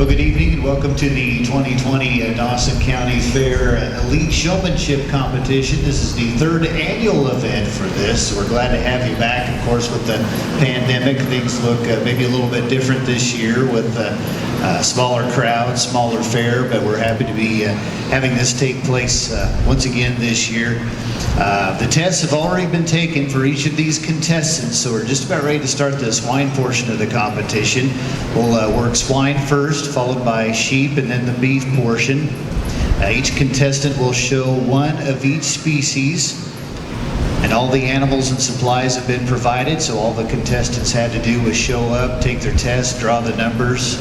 Well, good evening and welcome to the 2020 Dawson County Fair Elite Showmanship Competition. This is the third annual event for this. We're glad to have you back. Of course, with the pandemic, things look maybe a little bit different this year with smaller crowd, smaller fair, but we're happy to be having this take place once again this year. The tests have already been taken for each of these contestants, so we're just about ready to start the swine portion of the competition. We'll work swine first, followed by sheep, and then the beef portion. Each contestant will show one of each species, and all the animals and supplies have been provided, so all the contestants had to do was show up, take their test, draw the numbers,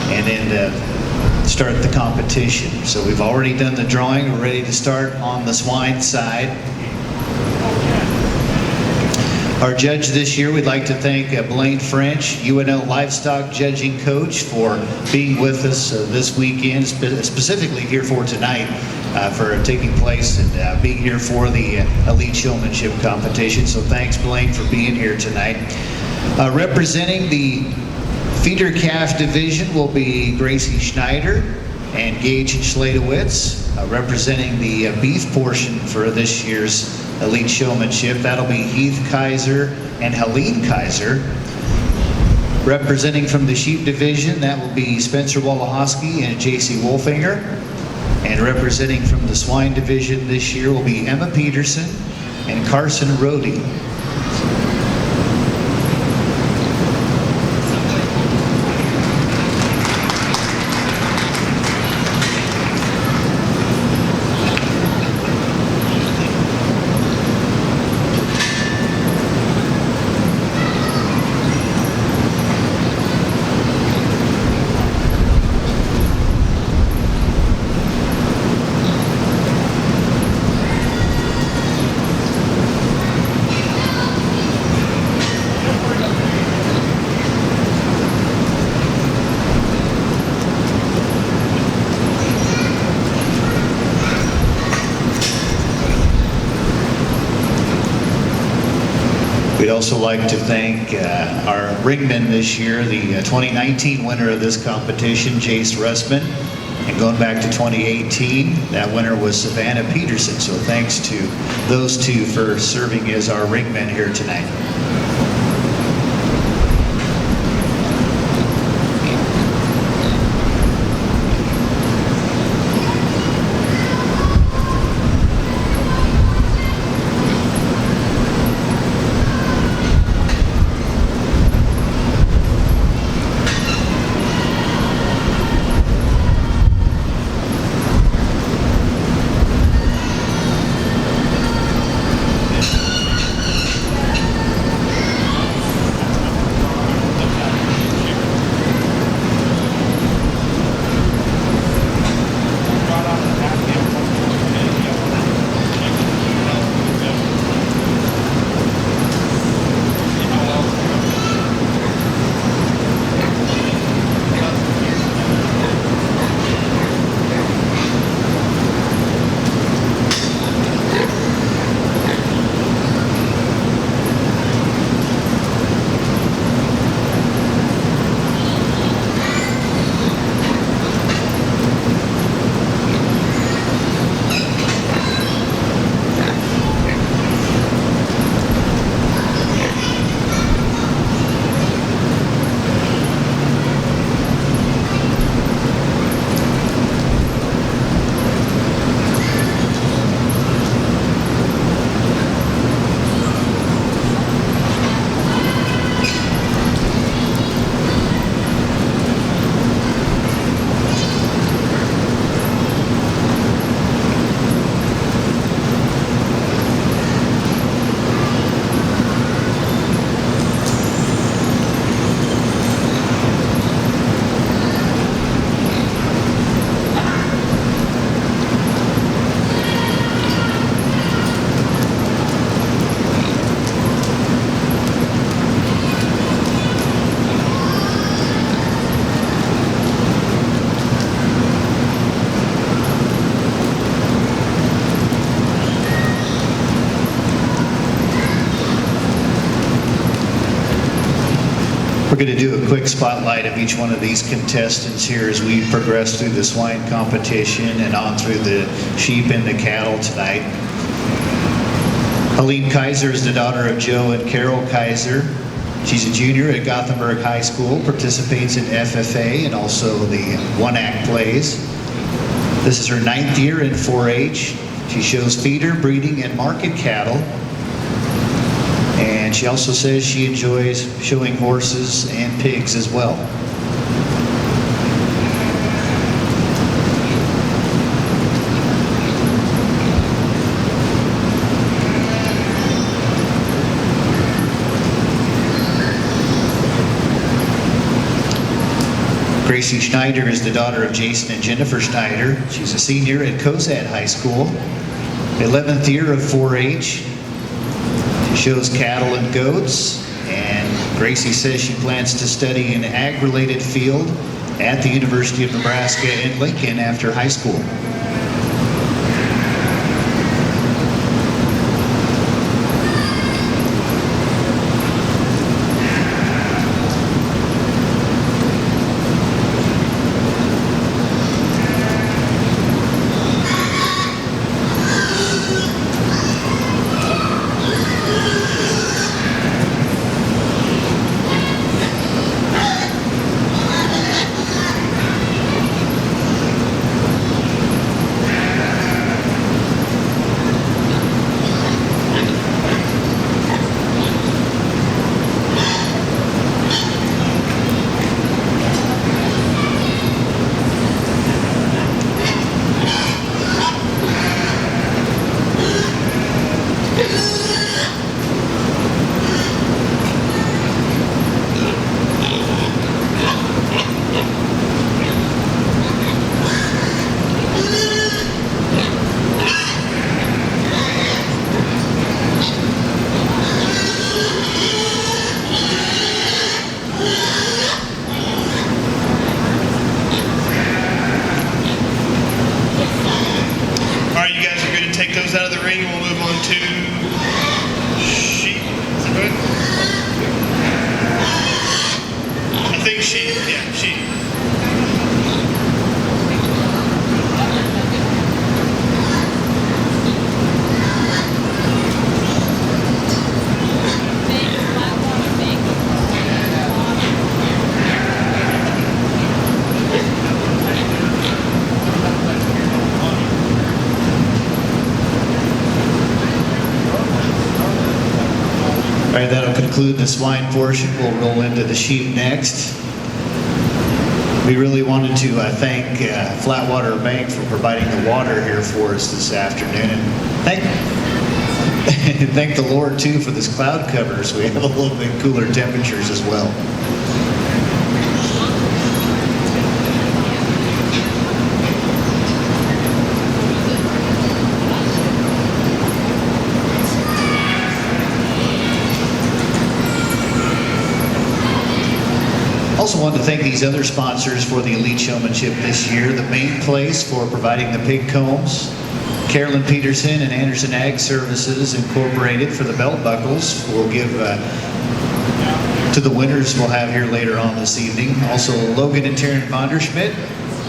and then start the competition. So we've already done the drawing. We're ready to start on the swine side. Our judge this year, we'd like to thank Blaine French, UNL Livestock Judging Coach, for being with us this weekend, specifically here for tonight, for taking place and being here for the Elite Showmanship Competition. So thanks, Blaine, for being here tonight. Representing the feeder calf division will be Gracie Schneider and Gage Schladewitz. Representing the beef portion for this year's Elite Showmanship, that'll be Heath Kaiser and Helene Kaiser. Representing from the sheep division, that will be Spencer Wolohoski and JC Wolfinger. And representing from the swine division this year will be Emma Peterson and Carson Rohde. We'd also like to thank our ringman this year, the 2019 winner of this competition, Jace Russman. And going back to 2018, that winner was Savannah Peterson. So thanks to those two for serving as our ringmen here tonight. We're going to do a quick spotlight of each one of these contestants here as we progress through the swine competition and on through the sheep and the cattle tonight. Helene Kaiser is the daughter of Joe and Carol Kaiser. She's a junior at Gothenburg High School, participates in FFA and also the one-act plays. This is her 9th year in 4-H. She shows feeder, breeding, and market cattle. And she also says she enjoys showing horses and pigs as well. Gracie Schneider is the daughter of Jason and Jennifer Schneider. She's a senior at Cozad High School, 11th year of 4-H. She shows cattle and goats, and Gracie says she plans to study an ag-related field at the University of Nebraska in Lincoln after high school. Out of the ring, we'll move on to sheep. Is that good? I think sheep. Yeah, sheep. All right, that'll conclude the swine portion. We'll roll into the sheep next. We really wanted to thank Flatwater Bank for providing the water here for us this afternoon, and thank the Lord too for this cloud cover, so we have a little bit cooler temperatures as well. Also wanted to thank these other sponsors for the Elite Showmanship this year. The Main Place for providing the pig combs, Carolyn Peterson and Anderson Ag Services Incorporated for the belt buckles. We'll give to the winners we'll have here later on this evening. Also Logan and Taryn Vonderschmidt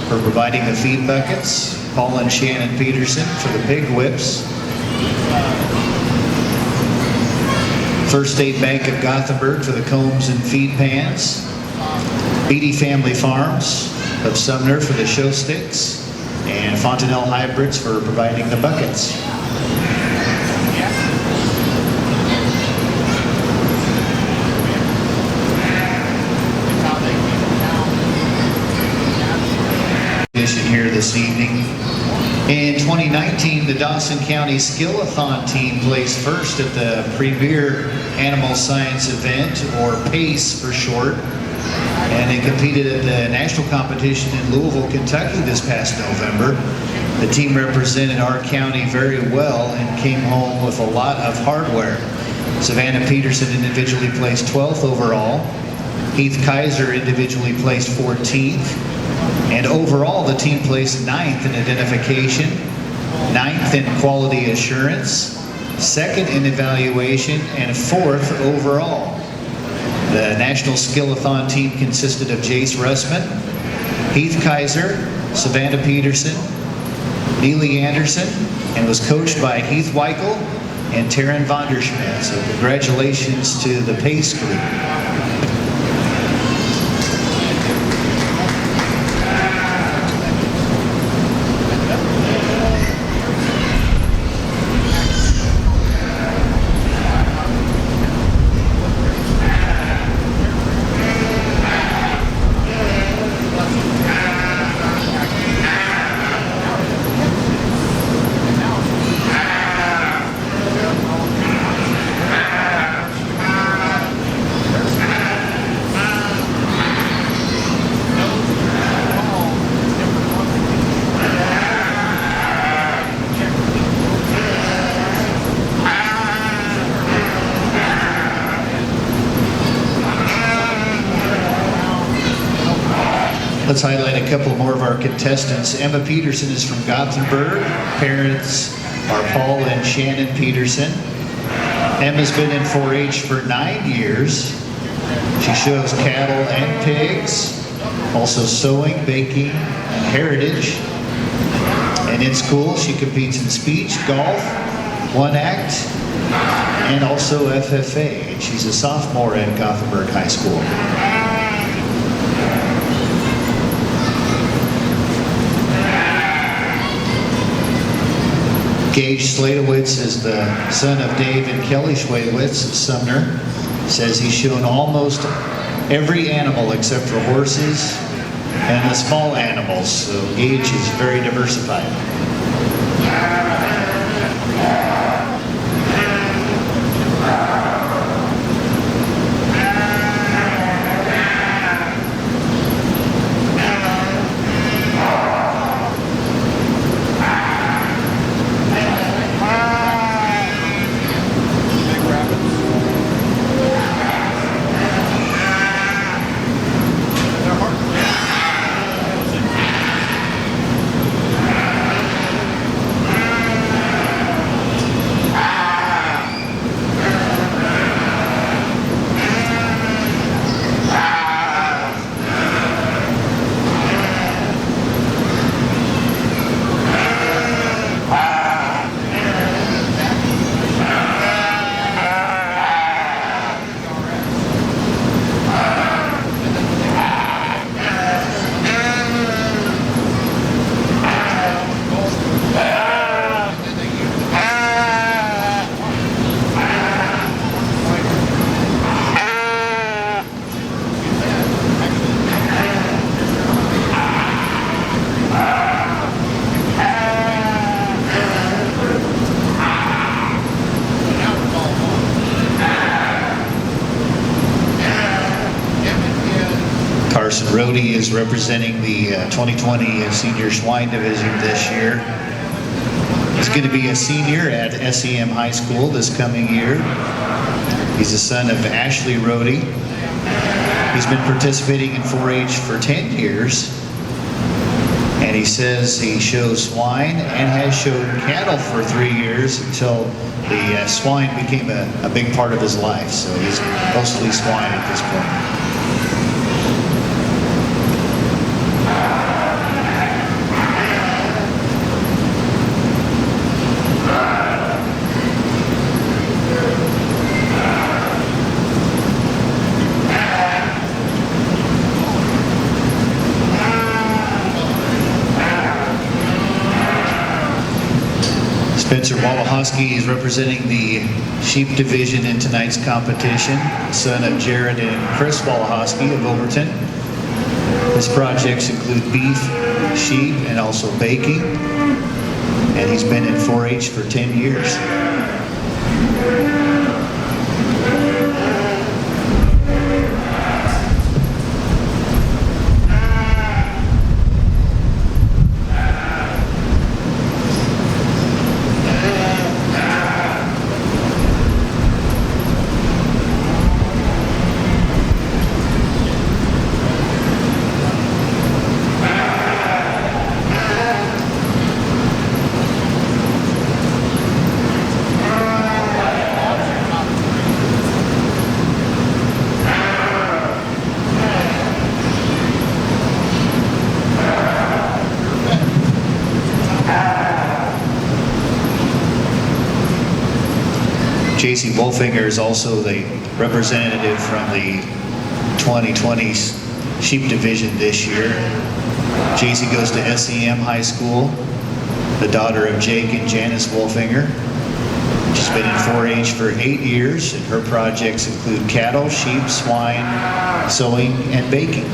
for providing the feed buckets, Paul and Shannon Peterson for the pig whips, First State Bank of Gothenburg for the combs and feed pans, Beatty Family Farms of Sumner for the show sticks, and Fontanelle Hybrids for providing the buckets. Here this evening. In 2019, the Dawson County Skillathon team placed first at the Premier Animal Science Event, or PACE for short, and they competed at the national competition in Louisville, Kentucky this past November. The team represented our county very well and came home with a lot of hardware. Savannah Peterson individually placed 12th overall. Heath Kaiser individually placed 14th. And overall, the team placed 9th in identification, 9th in quality assurance, 2nd in evaluation, and 4th overall. The National Skillathon team consisted of Jace Russman, Heath Kaiser, Savannah Peterson, Neely Anderson, and was coached by Heath Weichel and Taryn Vonderschmidt. So congratulations to the Pace group. Let's highlight a couple more of our contestants. Emma Peterson is from Gothenburg. Parents are Paul and Shannon Peterson. Emma's been in 4-H for 9 years. She shows cattle and pigs, also sewing, baking, and heritage. And in school, she competes in speech, golf, one act, and also FFA. And she's a sophomore at Gothenburg High School. Gage Sladowitz is the son of Dave and Kelly Schwadowitz of Sumner. Says he's shown almost every animal except for horses and the small animals. So Gage is very diversified. Rhodey is representing the 2020 Senior Swine Division this year. He's going to be a senior at SEM High School this coming year. He's the son of Ashley Rhodey. He's been participating in 4-H for 10 years. And he says he shows swine and has showed cattle for 3 years until the swine became a big part of his life. So he's mostly swine at this point. Spencer Walahoski is representing the sheep division in tonight's competition, son of Jared and Chris Walahoski of Overton. His projects include beef, sheep, and also baking. And he's been in 4-H for 10 years. J.C. Wolfinger is also the representative from the 2020 Sheep Division this year. J.C. goes to SEM High School, the daughter of Jake and Janice Wolfinger. She's been in 4-H for 8 years, and her projects include cattle, sheep, swine, sewing, and baking.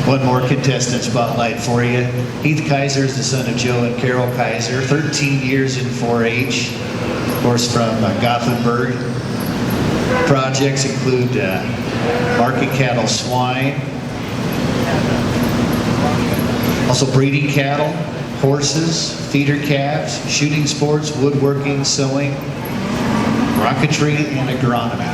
One more contestant spotlight for you. Heath Kaiser is the son of Joe and Carol Kaiser, 13 years in 4-H, of course from Gothenburg. Projects include market cattle, swine, also breeding cattle, horses, feeder calves, shooting sports, woodworking, sewing, rocketry, and agronomy.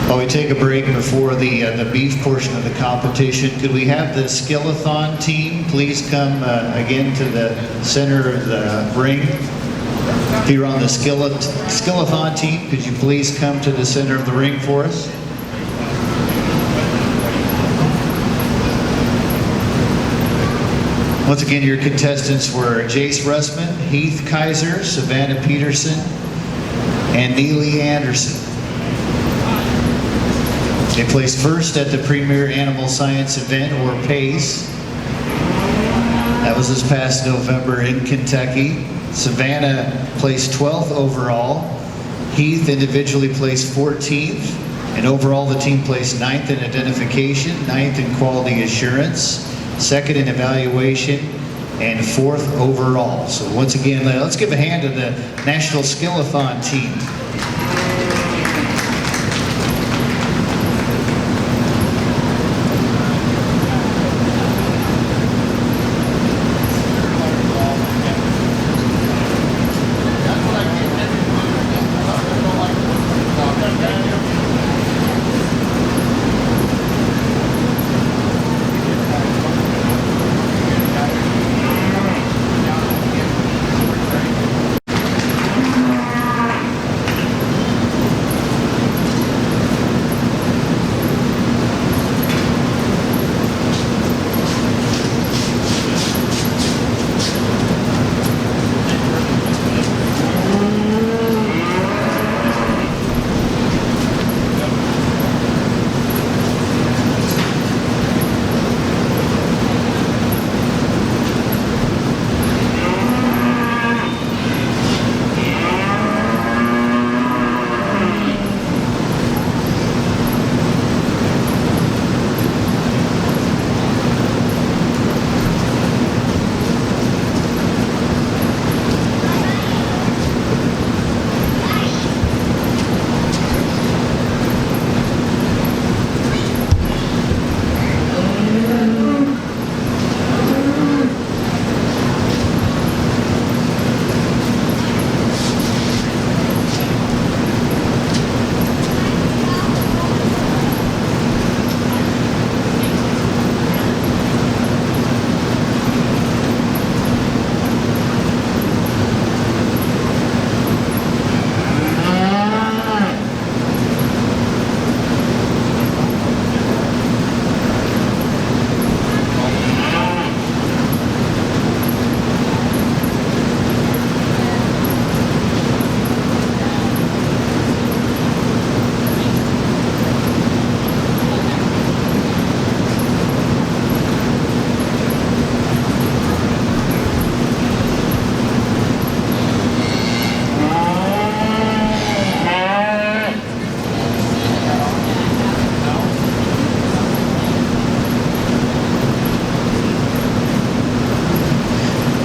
While we take a break before the beef portion of the competition, could we have the Skillathon team please come again to the center of the ring? If you're on the Skillathon team, could you please come to the center of the ring for us? Once again, your contestants were Jace Russman, Heath Kaiser, Savannah Peterson, and Neely Anderson. They placed first at the Premier Animal Science Event, or PACE. That was this past November in Kentucky. Savannah placed 12th overall. Heath individually placed 14th. And overall, the team placed 9th in identification, 9th in quality assurance, 2nd in evaluation, and 4th overall. So once again, let's give a hand to the National Skillathon team.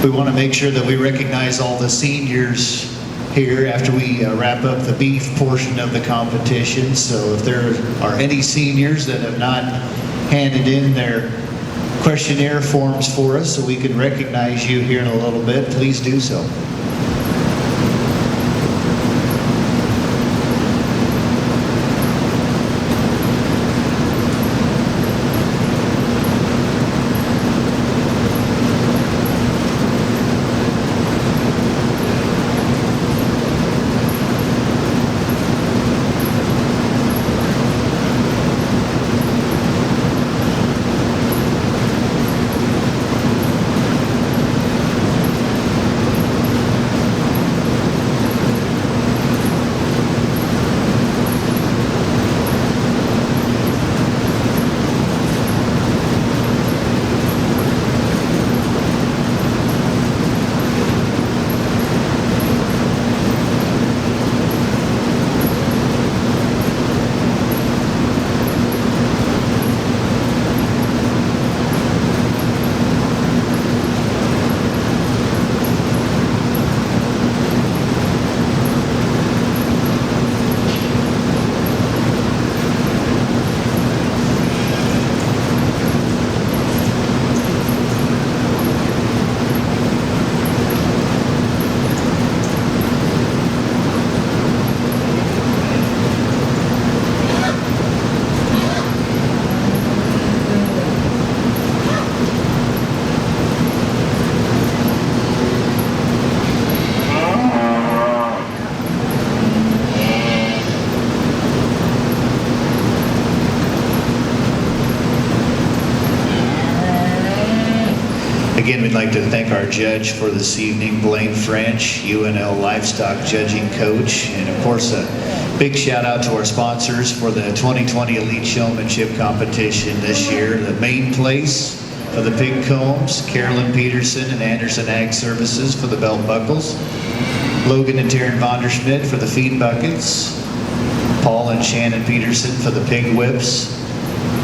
We want to make sure that we recognize all the seniors here after we wrap up the beef portion of the competition. So if there are any seniors that have not handed in their questionnaire forms for us so we can recognize you here in a little bit, please do so. Again, we'd like to thank our judge for this evening, Blaine French, UNL Livestock Judging Coach. And of course, a big shout out to our sponsors for the 2020 Elite Showmanship Competition this year. The main place for the pig combs, Carolyn Peterson and Anderson Ag Services for the belt buckles, Logan and Taryn Vonderschmidt for the feed buckets, Paul and Shannon Peterson for the pig whips,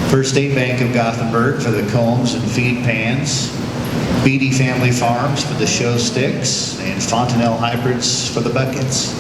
First State Bank of Gothenburg for the combs and feed pans, Beatty Family Farms for the show sticks, and Fontanelle Hybrids for the buckets.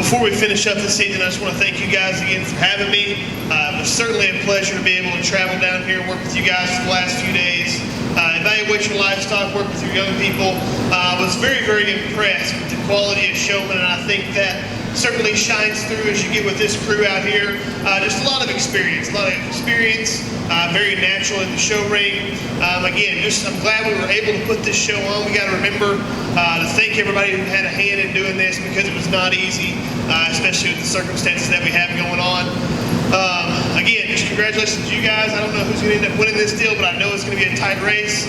Before we finish up this evening, I just want to thank you guys again for having me. It was certainly a pleasure to be able to travel down here, work with you guys for the last few days, evaluate your livestock, work with your young people. I was very, very impressed with the quality of Showman, and I think that certainly shines through as you get with this crew out here. Just a lot of experience, very natural in the show ring. Again, I'm glad we were able to put this show on. We got to remember to thank everybody who had a hand in doing this, because it was not easy, especially with the circumstances that we have going on. Again, just congratulations to you guys. I don't know who's going to end up winning this deal, but I know it's going to be a tight race.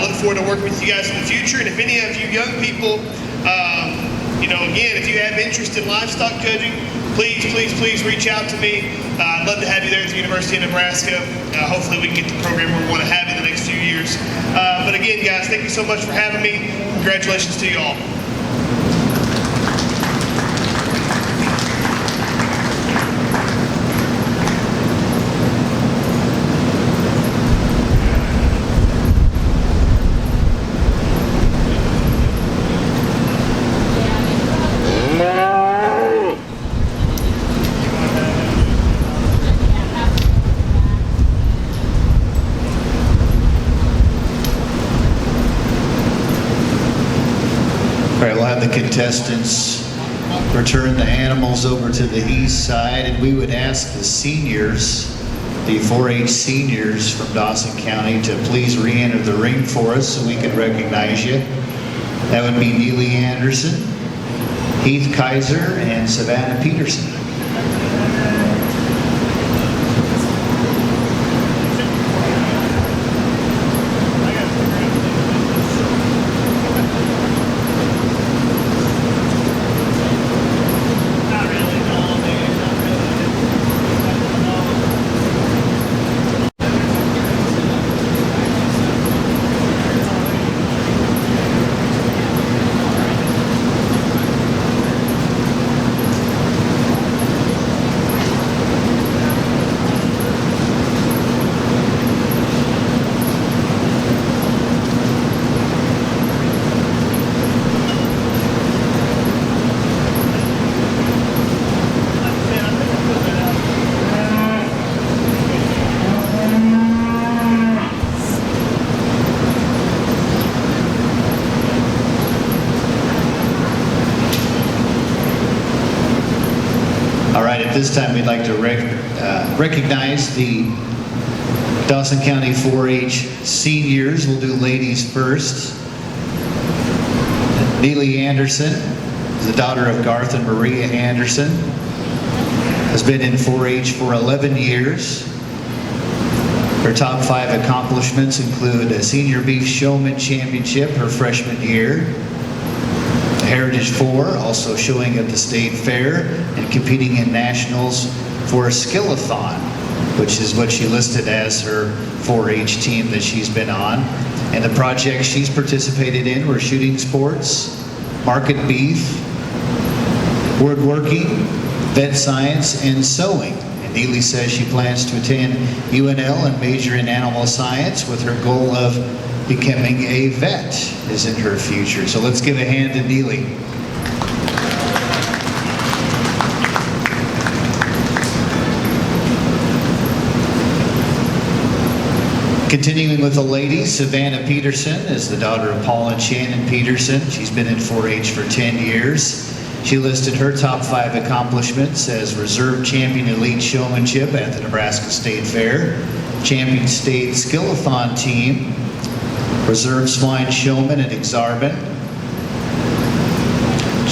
Look forward to working with you guys in the future. And if any of you young people, again, if you have interest in livestock judging, please reach out to me. I'd love to have you there at the University of Nebraska. Hopefully we can get the program where we want to have in the next few years. But again, guys, thank you so much for having me. Congratulations to you all. All right, we'll have the contestants return the animals over to the east side, and we would ask the seniors, the 4-H seniors from Dawson County, to please re-enter the ring for us so we can recognize you. That would be Neely Anderson, Heath Kaiser, and Savannah Peterson. At this time, we'd like to recognize the Dawson County 4-H seniors. We'll do ladies first. Neely Anderson is the daughter of Garth and Maria Anderson. Has been in 4-H for 11 years. Her top 5 accomplishments include a Senior Beef Showman Championship her freshman year, Heritage 4, also showing at the State Fair, and competing in nationals for a Skillathon, which is what she listed as her 4-H team that she's been on. And the projects she's participated in were shooting sports, market beef, woodworking, vet science, and sewing. And Neely says she plans to attend UNL and major in animal science, with her goal of becoming a vet is in her future. So let's give a hand to Neely. Continuing with the ladies, Savannah Peterson is the daughter of Paul and Shannon Peterson. She's been in 4-H for 10 years. She listed her top 5 accomplishments as Reserve Champion Elite Showmanship at the Nebraska State Fair, Champion State Skillathon Team, Reserve Swine Showman at Exarban,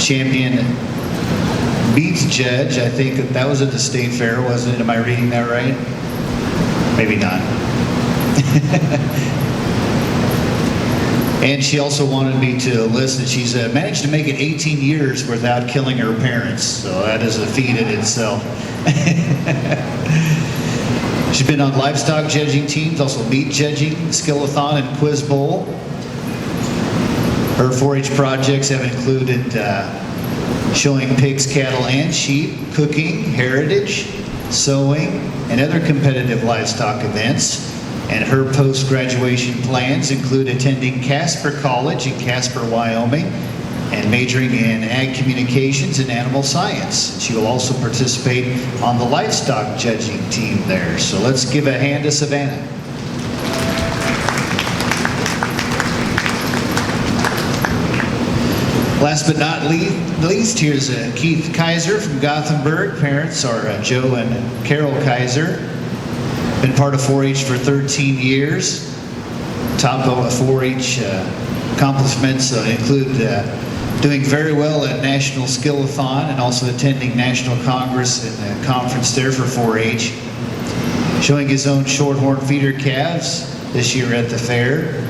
Champion Beef Judge, I think that was at the State Fair, wasn't it? Am I reading that right? Maybe not. And she also wanted me to list that she's managed to make it 18 years without killing her parents, so that is a feat in itself. She's been on livestock judging teams, also meat judging, Skillathon, and Quiz Bowl. Her 4-H projects have included showing pigs, cattle, and sheep, cooking, heritage, sewing, and other competitive livestock events. And her post-graduation plans include attending Casper College in Casper, Wyoming, and majoring in ag communications and animal science. She will also participate on the livestock judging team there. So let's give a hand to Savannah. Last but not least, here's Keith Kaiser from Gothenburg. Parents are Joe and Carol Kaiser. Been part of 4-H for 13 years. Top 4-H accomplishments include doing very well at National Skill-a-thon and also attending National Congress and Conference there for 4-H. Showing his own shorthorn feeder calves this year at the fair.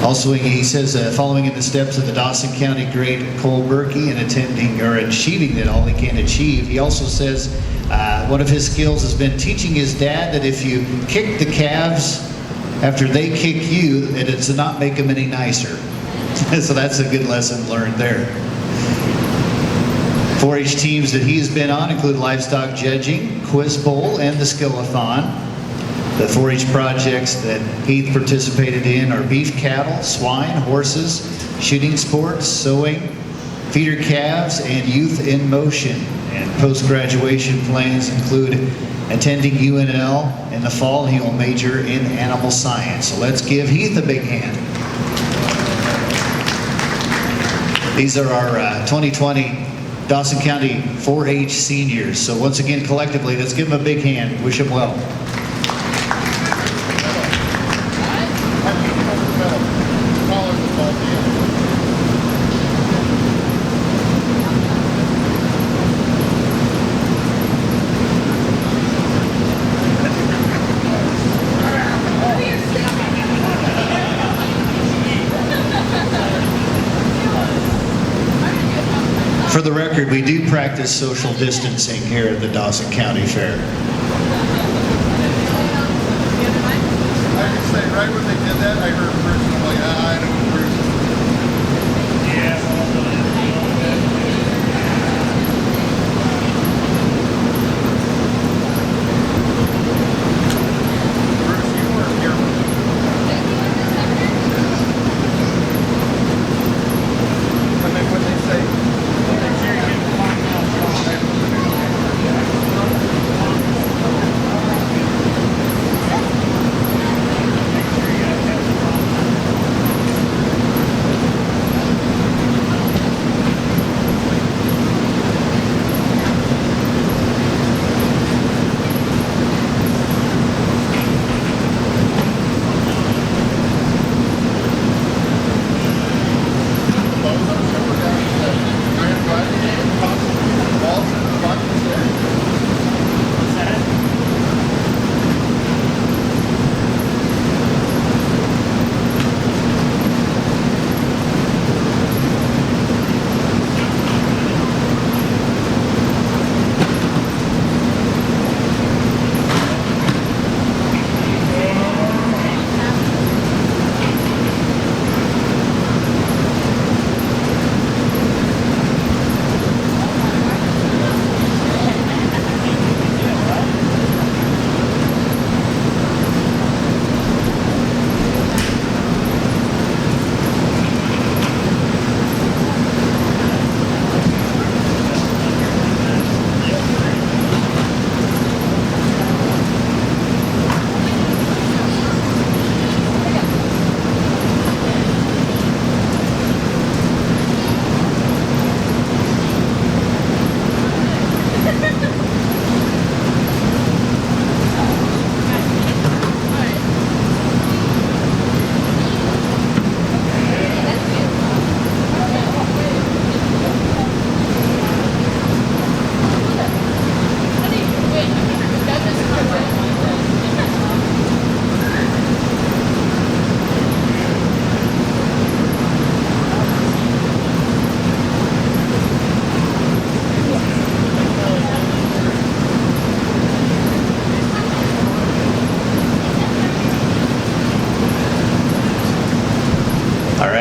Also, he says, following in the steps of the Dawson County great Cole Berkey and attending or achieving that all he can achieve. He also says one of his skills has been teaching his dad that if you kick the calves after they kick you, that it's to not make them any nicer. So that's a good lesson learned there. 4-H teams that he has been on include livestock judging, quiz bowl, and the skill-a-thon. The 4-H projects that Heath participated in are beef cattle, swine, horses, shooting sports, sewing, feeder calves, and youth in motion. And post-graduation plans include attending UNL in the fall. He will major in animal science. So let's give Heath a big hand. These are our 2020 Dawson County 4-H seniors. So once again, collectively, let's give them a big hand. Wish them well. For the record, we do practice social distancing here at the Dawson County Fair. I can say right when they did that, I heard a person like, I know what Bruce is. Bruce, you weren't here. When they say,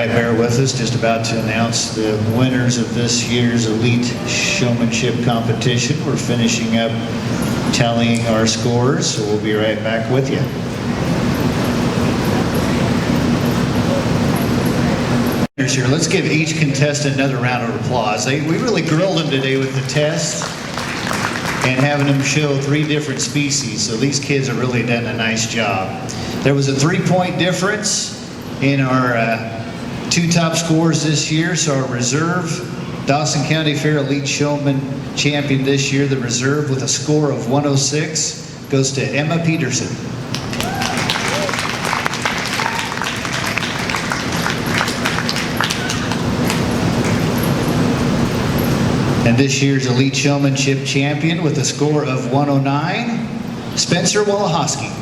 Bear with us, just about to announce the winners of this year's elite showmanship competition. We're finishing up tallying our scores, so we'll be right back with you. Here, let's give each contestant another round of applause. We really grilled them today with the test and having them show 3 different species, so these kids have really done a nice job. There was a 3-point difference in our two top scores this year. So our reserve Dawson County Fair Elite Showman champion this year, the reserve with a score of 106, goes to Emma Peterson. And this year's Elite Showmanship champion with a score of 109, Spencer Wolohoski.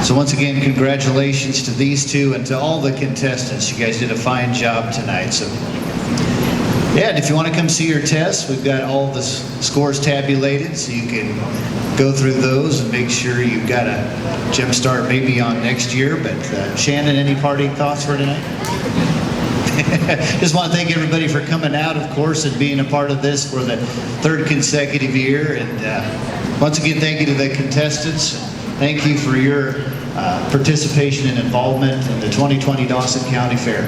So once again, congratulations to these two and to all the contestants. You guys did a fine job tonight. So yeah, and if you want to come see your tests, we've got all the scores tabulated, so you can go through those and make sure you've got a jump start maybe on next year. But Shannon, any parting thoughts for tonight? Just want to thank everybody for coming out, of course, and being a part of this for the third consecutive year. And once again, thank you to the contestants. Thank you for your participation and involvement in the 2020 Dawson County Fair.